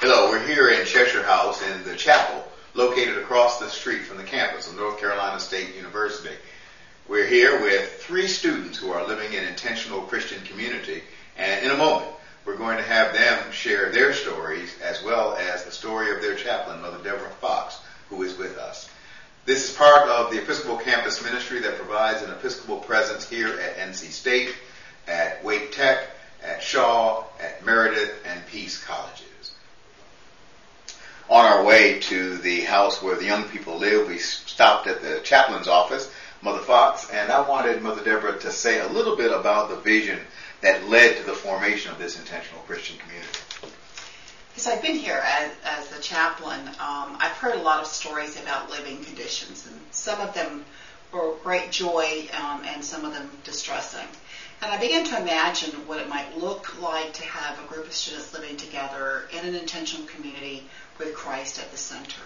Hello, we're here in Cheshire House in the chapel located across the street from the campus of North Carolina State University. We're here with 3 students who are living in intentional Christian community, and in a moment we're going to have them share their stories as well as the story of their chaplain, Mother Deborah Fox, who is with us. This is part of the Episcopal Campus Ministry that provides an Episcopal presence here at NC State, at Wake Tech, at Shaw, at Meredith, and Peace Colleges. On our way to the house where the young people live, we stopped at the chaplain's office, Mother Fox, and I wanted Mother Deborah to say a little bit about the vision that led to the formation of this intentional Christian community. Because I've been here as the chaplain, I've heard a lot of stories about living conditions, and some of them were great joy and some of them distressing. And I began to imagine what it might look like to have a group of students living together in an intentional community with Christ at the center.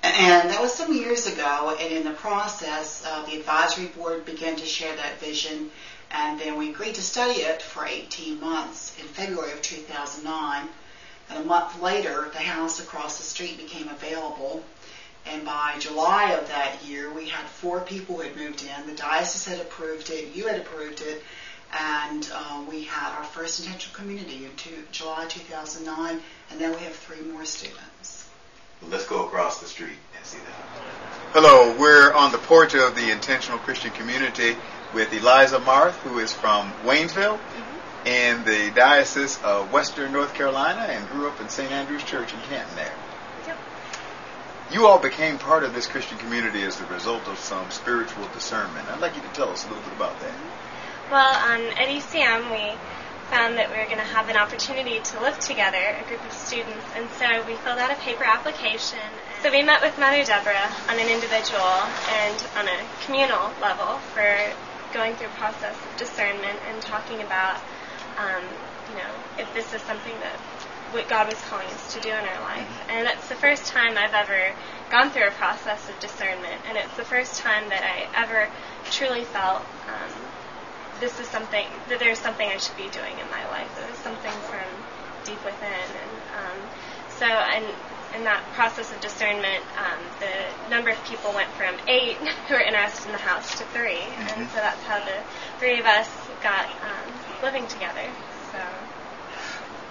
And that was some years ago, and in the process, the advisory board began to share that vision, and then we agreed to study it for 18 months in February of 2009. And a month later, the house across the street became available. And by July of that year, we had 4 people who had moved in. The diocese had approved it, you had approved it, and we had our first intentional community in July 2009, and then we have 3 more students. Well, let's go across the street and see that. Hello, we're on the porch of the intentional Christian community with Eliza Marth, who is from Waynesville, in the Diocese of Western North Carolina, and grew up in St. Andrew's Church in Canton there. Yep. You all became part of this Christian community as the result of some spiritual discernment. I'd like you to tell us a little bit about that. Well, at ECM, we found that we were going to have an opportunity to live together, a group of students, and so we filled out a paper application. So we met with Mother Deborah on an individual and on a communal level for going through a process of discernment and talking about, if this is something that what God was calling us to do in our life. And it's the first time I've ever gone through a process of discernment, and it's the first time that I ever truly felt this is something, that there's something I should be doing in my life. There's something from deep within. And so in that process of discernment, the number of people went from 8 who were interested in the house to 3. And so that's how the 3 of us got living together. So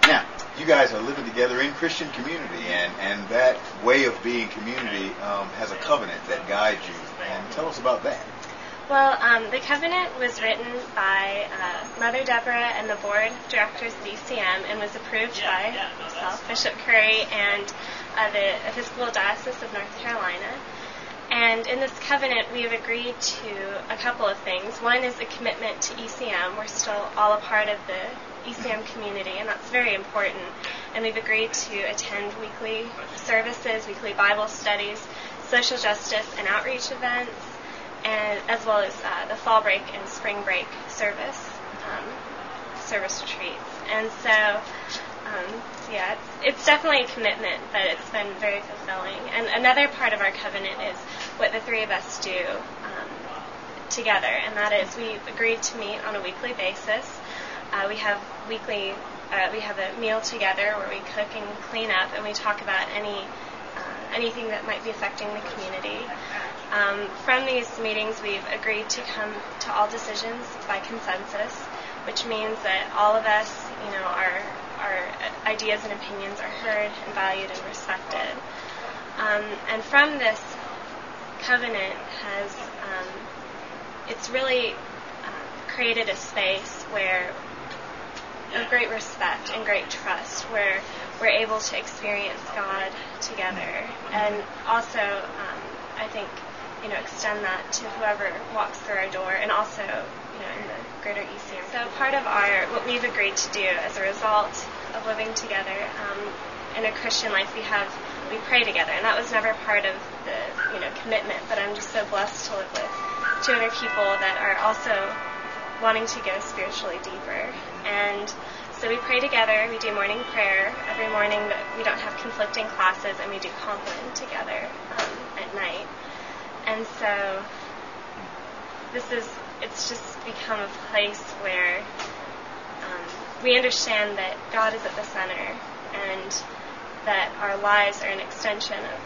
now, you guys are living together in Christian community, and that way of being community has a covenant that guides you. And tell us about that. Well, the covenant was written by Mother Deborah and the board of directors at ECM and was approved by myself, Bishop Curry, and the Episcopal Diocese of North Carolina. And in this covenant, we have agreed to a couple of things. One is a commitment to ECM. We're still all a part of the ECM community, and that's very important. And we've agreed to attend weekly services, weekly Bible studies, social justice and outreach events, and as well as the fall break and spring break service retreats. And so, it's definitely a commitment, but it's been very fulfilling. And another part of our covenant is what the 3 of us do together, and that is we've agreed to meet on a weekly basis. We have a meal together where we cook and clean up, and we talk about anything that might be affecting the community. From these meetings, we've agreed to come to all decisions by consensus, which means that all of us, our ideas and opinions are heard and valued and respected. And from this covenant it's really created a space where of great respect and great trust, where we're able to experience God together, and also, I think, extend that to whoever walks through our door, and also, in the greater ECM. So part of what we've agreed to do as a result of living together in a Christian life, we pray together, and that was never part of the commitment. But I'm just so blessed to live with 2 other people that are also wanting to go spiritually deeper. And so we pray together. We do morning prayer every morning. We don't have conflicting classes, and we do compline together at night. And so it's just become a place where we understand that God is at the center, and that our lives are an extension of,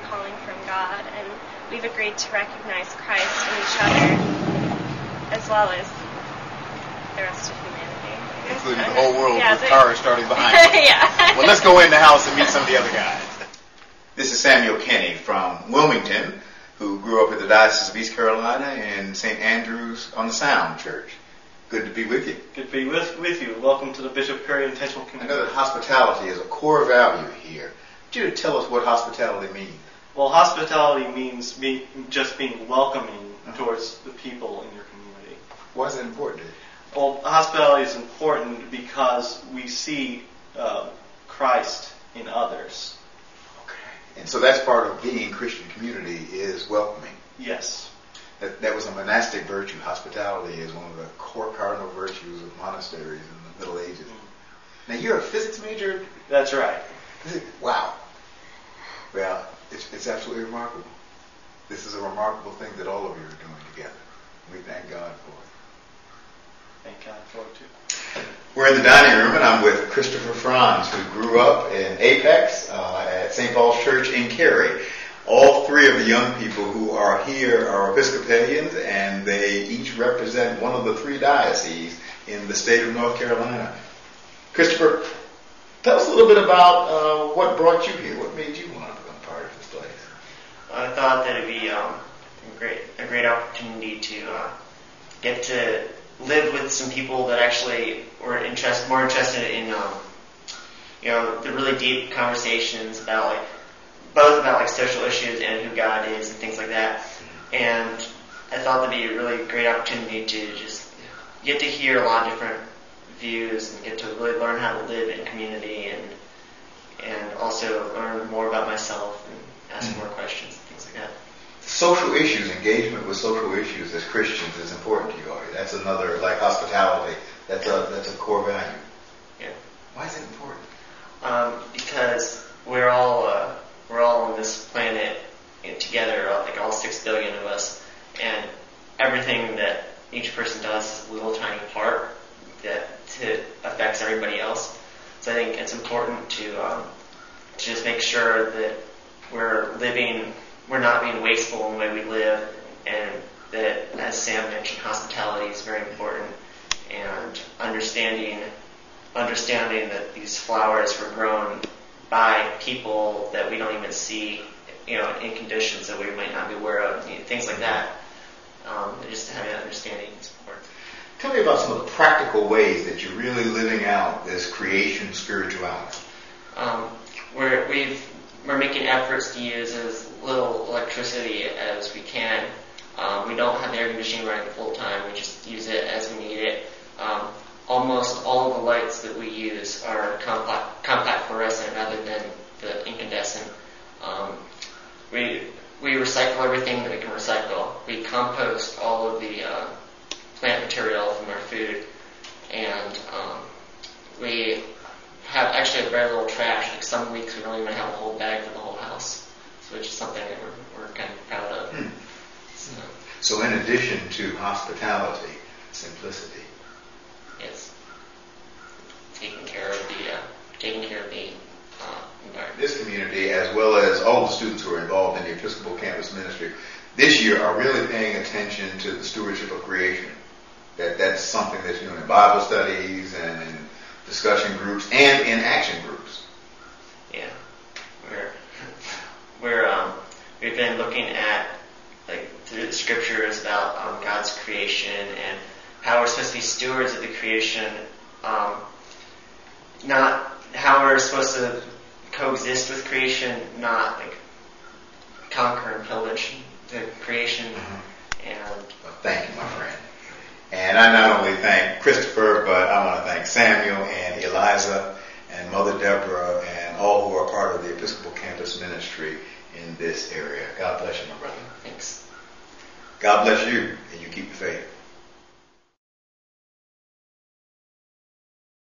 calling from God, and we've agreed to recognize Christ in each other as well as the rest of humanity. Including the whole world with cars starting behind you. Yeah. Well, let's go in the house and meet some of the other guys. This is Samuel Kenny from Wilmington, who grew up at the Diocese of East Carolina in St. Andrews on the Sound Church. Good to be with you. Good to be with you. Welcome to the Bishop Perry Intentional Community. I know that hospitality is a core value here. Would you tell us what hospitality means? Well, hospitality means just being welcoming towards the people in your community. Why is that important? Well, hospitality is important because we see Christ in others. Okay. And so that's part of being Christian community is welcoming. Yes. That was a monastic virtue. Hospitality is one of the core cardinal virtues of monasteries in the Middle Ages. Now, you're a physics major? That's right. Wow. Well, it's absolutely remarkable. This is a remarkable thing that all of you are doing together. We thank God for it. Thank God for it, too. We're in the dining room, and I'm with Christopher Franz, who grew up in Apex at St. Paul's Church in Cary. All three of the young people who are here are Episcopalians, and they each represent one of the three dioceses in the state of North Carolina. Christopher, tell us a little bit about what brought you here. What made you want to become part of this place? I thought that it'd be a great opportunity to get to live with some people that actually were more interested in the really deep conversations about both about social issues and who God is and things like that. And I thought that'd be a really great opportunity to just get to hear a lot of different views and get to really learn how to live in community and also learn more about myself and ask more questions and things like that. Social issues, engagement with social issues as Christians is important to you, Ari. That's another, like hospitality, that's a core value. Yeah. Why is it important? Because we're all on this planet together, like all 6 billion of us, and everything that each person does is a little tiny part that affects everybody else. So I think it's important to just make sure that we're not being wasteful in the way we live, and that, as Sam mentioned, hospitality is very important, and understanding that these flowers were grown by people that we don't even see, in conditions that we might not be aware of, things like that. Just having that understanding is important. Tell me about some of the practical ways that you're really living out this creation spirituality. We're making efforts to use as little electricity as we can. We don't have the air conditioning running full time. We just use it as we need it. Almost all of the lights that we use are compact fluorescent rather than the incandescent. We recycle everything that we can recycle. We compost all of the plant material from our food, and we have actually very little trash. Like some weeks we don't even have a whole bag for the whole house, which is something that we're kind of proud of. So in addition to hospitality, simplicity. Yes. Taking care of the environment. This community, as well as all the students who are involved in the Episcopal Campus Ministry, this year are really paying attention to the stewardship of creation. That's something that's doing in Bible studies and in discussion groups and in action groups. Yeah, we've been looking at through the scriptures about God's creation and how we're supposed to be stewards of the creation, not how we're supposed to coexist with creation, not conquer and pillage the creation. And thank you, my friend. And I not only thank Christopher, but I want to thank Samuel and Eliza and Mother Deborah and all who are part of the Episcopal Campus Ministry in this area. God bless you, my brother. Thanks. God bless you, and you keep the faith.